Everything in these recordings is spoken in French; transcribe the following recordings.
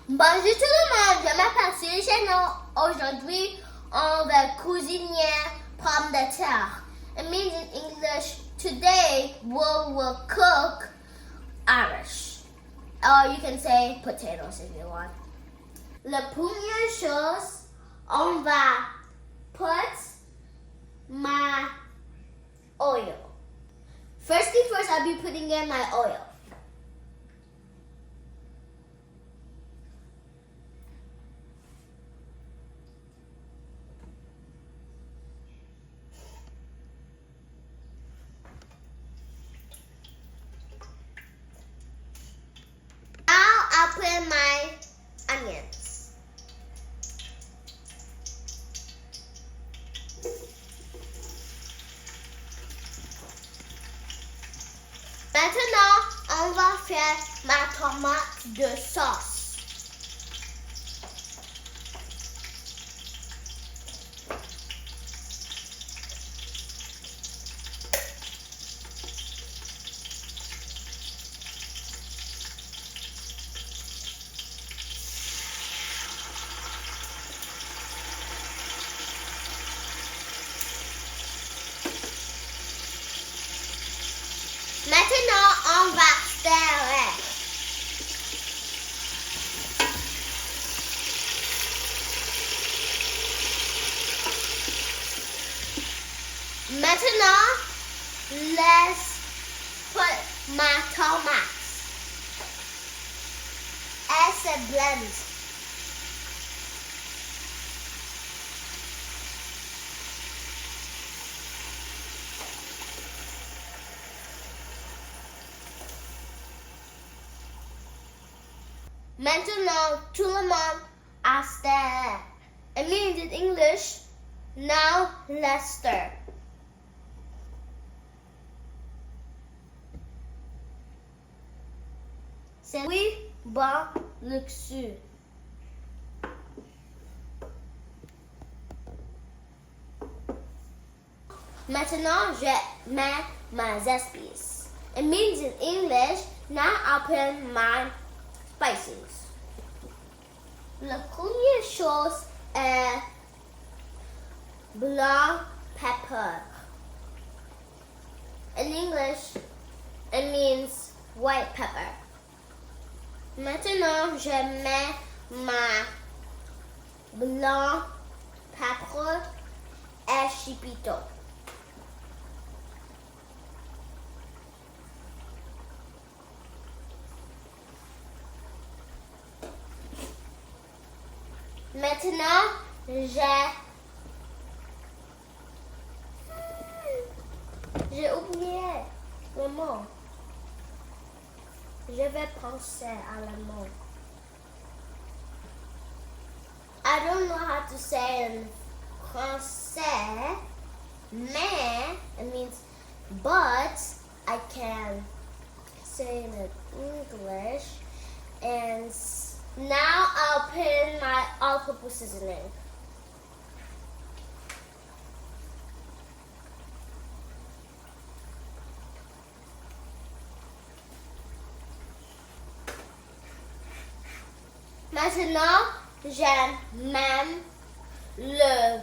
Bonjour tout le monde, je m'appelle Cyril. Aujourd'hui, on va cuisiner pommes de terre. It means in English, today we will cook Irish. Or you can say potatoes if you want. La première chose, on va put my oil. First, I'll be putting in my oil. I'll put in my onions. Maintenant, on va faire ma tomate de sauce. Maintenant, on va stirrer. Maintenant, let's put my tomates. Et se blend. Maintenant, tout le monde a stirré. It means in English, now let's stir. C'est oui, bon, luxueux. Maintenant, je mets mes épices. It means in English, now I'll put in my spices. La première chose est black pepper. In English, it means white pepper. Maintenant, je mets ma blanc pepper et chipito. Maintenant, j'ai oublié le mot. Je vais penser à le mot. I don't know how to say it in français, mais it means but I can say it in English. And now I'll put in my all-purpose seasoning. Maintenant, j'aime même le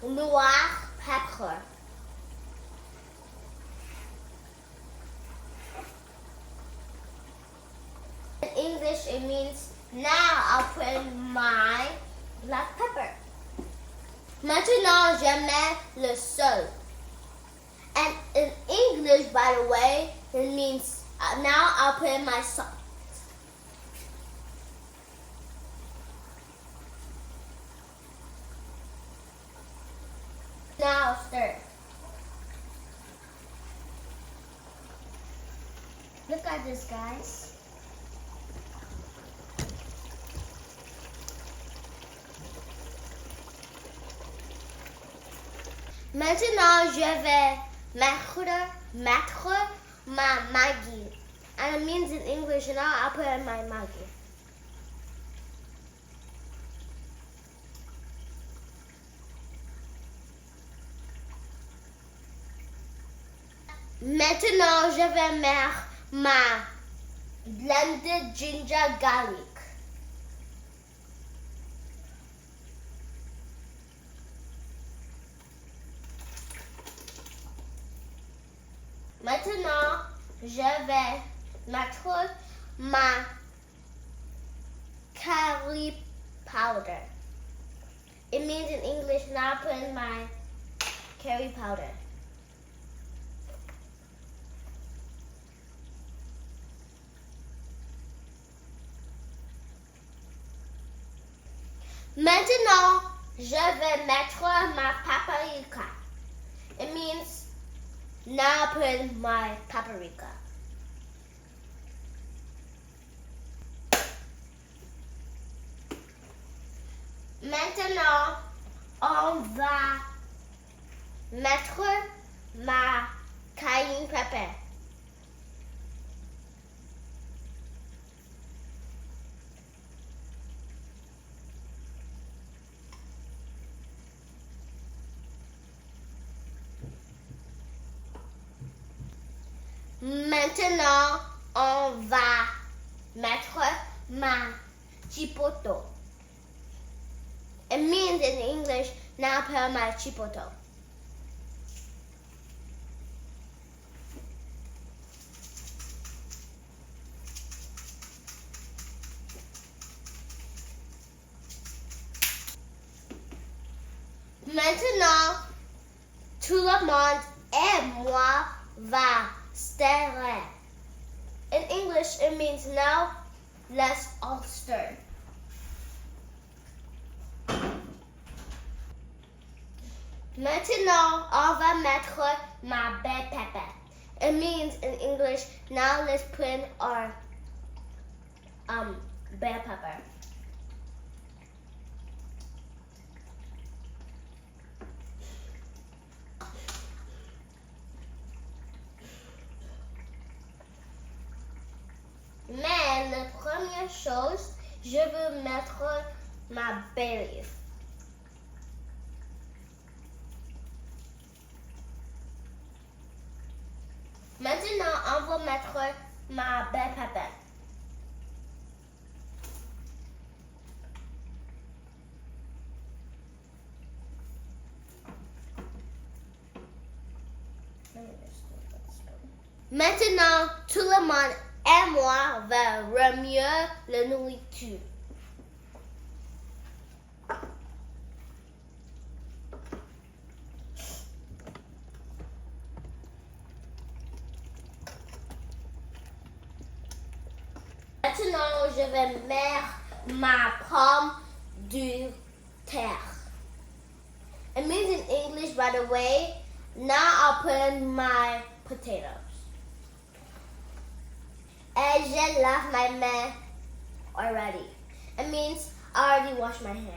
noir pepper. In English, it means now I'll put in my black pepper. Maintenant, je mets le sel. And in English, by the way, it means now I'll put in my salt. Now stir. Look at this, guys. Maintenant, je vais mettre ma Maggi. And it means in English, now I'll put in my Maggi. Maintenant, je vais mettre ma blended ginger garlic. Maintenant, je vais mettre ma curry powder. It means in English, now put in my curry powder. Maintenant, je vais mettre ma paprika. It means now put in my paprika. Maintenant, on va mettre ma cayenne pepper. Maintenant, on va mettre ma chipotle. It means in English, now put my chipotle. Maintenant, tout le monde et moi va stirrer. In English, it means now let's all stir. Maintenant, on va mettre ma bell pepper. It means in English, now let's put in our bell pepper. Mais la première chose, je veux mettre ma bay leaf. Maintenant, on va mettre ma bell pepper. Maintenant, tout le monde et moi va remuer la nourriture. Maintenant, je vais mettre ma pomme de terre. It means in English right away, now I'll put in my potatoes. And je lave my main already. It means I already washed my hands.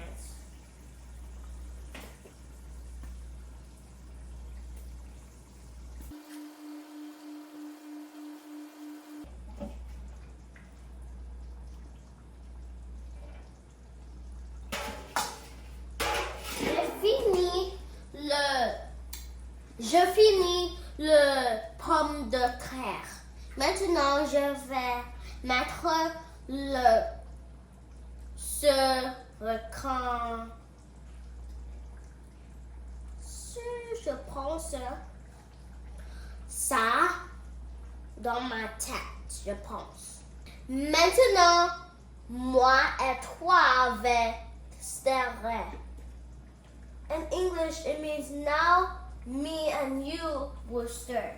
Je finis le pomme de terre. Maintenant, je vais mettre je pense ça dans ma tête, je pense. Maintenant, moi et toi vais stirrer. In English, it means now me and you will stir.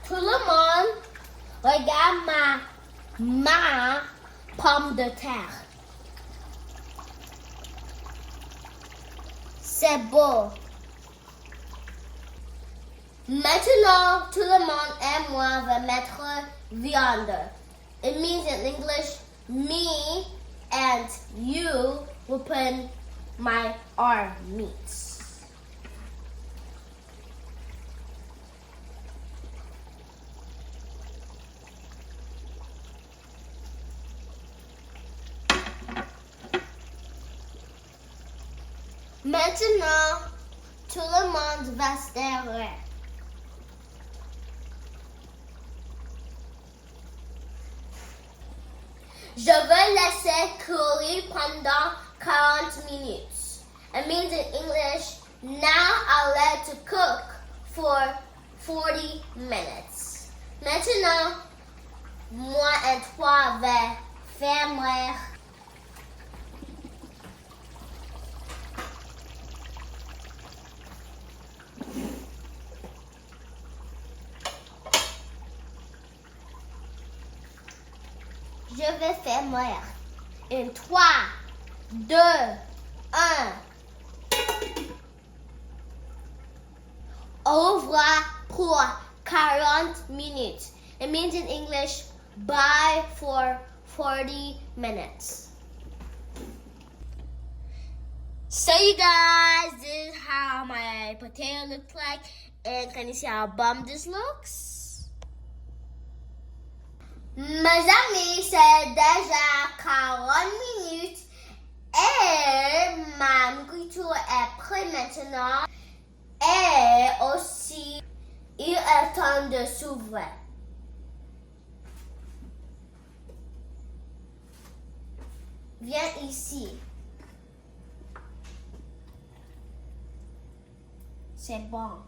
Tout le monde regarde ma pomme de terre. C'est beau. Maintenant, tout le monde et moi va mettre viande. It means in English, me and you will put in our meats. Maintenant, tout le monde va stirrer. Je vais laisser courir pendant 40 minutes. It means in English, now I'll let it cook for 40 minutes. Maintenant, moi et toi vais fermer. Je vais fermer. In 3, 2, 1. Au revoir pour 40 minutes. It means in English, bye for 40 minutes. So you guys, this is how my potato looks like. And can you see how bomb this looks? Mes amis, c'est déjà 40 minutes et ma nourriture est prête maintenant. Et aussi, il est temps de s'ouvrir. Viens ici. C'est bon.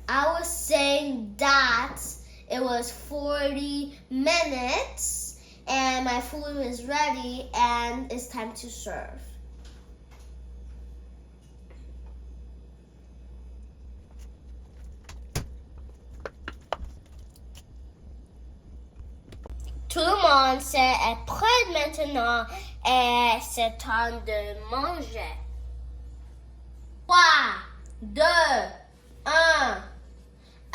I was saying that it was 40 minutes and my food is ready and it's time to serve. Tout le monde est prêt maintenant et c'est temps de manger. 3, 2, 1.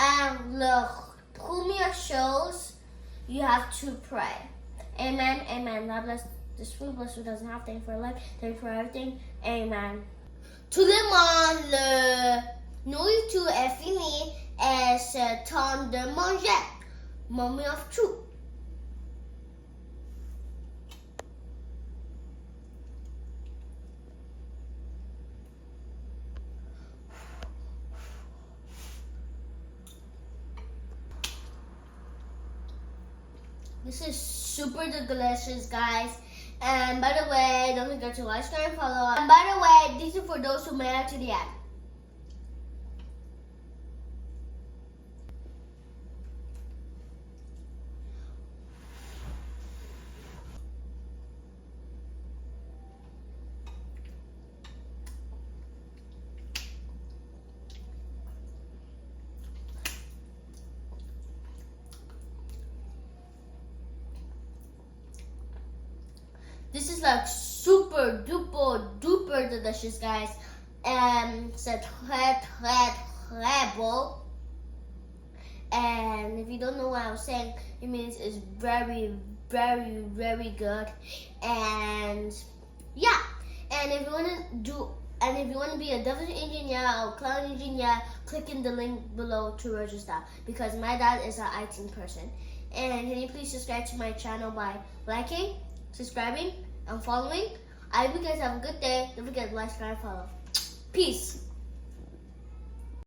And the première chose, you have to pray. Amen, amen. God bless this food, bless who doesn't have. Thank you for life, thank you for everything. Amen. Tout le monde, le nourriture est finie et c'est temps de manger. Moment of truth. This is super delicious, guys. And by the way, don't forget to like, share, and follow. And by the way, this is for those who made it to the end. This is like super duper delicious, guys. C'est très bon. And if you don't know what I was saying, it means it's very good. And yeah. And if you want to be a devil engineer or cloud engineer, click in the link below to register, because my dad is an IT person. And can you please subscribe to my channel by liking, subscribing, and following. I hope you guys have a good day. Don't forget to like, subscribe, and follow. Peace.